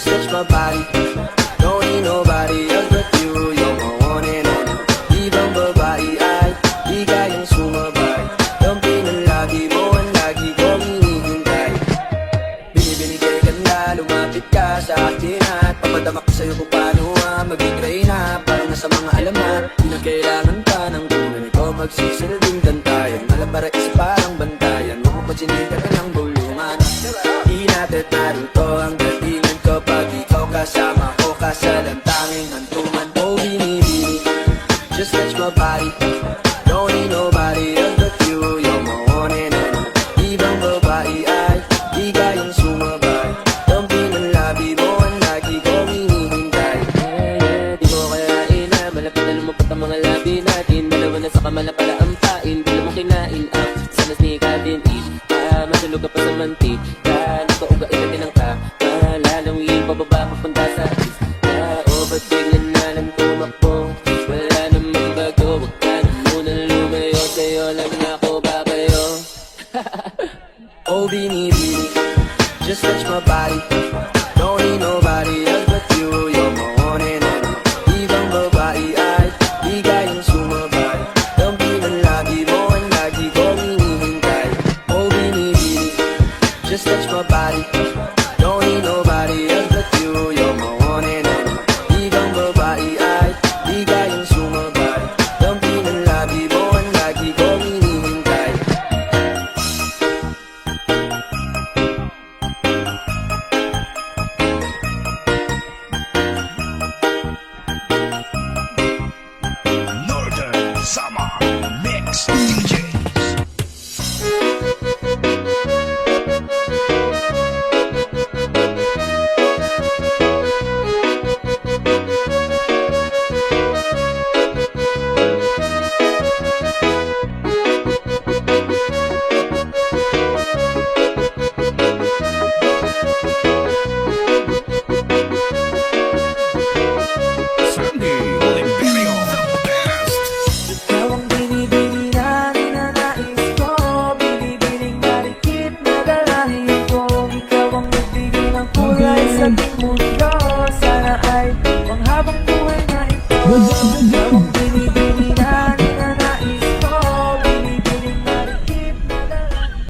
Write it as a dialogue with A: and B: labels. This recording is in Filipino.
A: Just touch my body. Don't need nobody else but you. You're my one and only. Ibang babae ay di kayang sumabay. Kampi ng lagi mo ang lagi kong hinihintay. Binibini kay ganda, lumapit ka sa akin at papadama ko sa'yo kung paano mag-i-try na. Parang nasa mga alamat, di na kailangan pa ng tunay ko magsisilbing gantayan. Malabara is parang bantayan, huwag mo pansinin ka na ng bulungan. Di natin naruto ang datingan ko pag ikaw kasama ko kasalantanging hantuman. Oh binibini, just touch my body. Don't need nobody else but you. You're my one and only. Ibang babae ay di kayang sumabay. Kampi ng labi mo ang lagi kong hinihintay.
B: Di mo kaya na malapit na lumapot ang mga labi natin. Dalawa na sa kamala pala ang pain. Di mo kinain ang sanas ni Kadin. Masulog ka pa sa manti. Nagpauga ilatin ang ka. Malalawin pababa papunta sa o ba't biglan na lang tumakbo? Wala namang bago. Huwag ka na munang lumayo. Sa'yo lang ako babayo.
A: Oh binibini, just touch my body. Don't need nobody else but you. You're my one and only. Ibang babae ay di kayang sumabay. Kampi ng lagi mo ang lagi kong hinihintay. Oh binibini, just touch my body. Don't need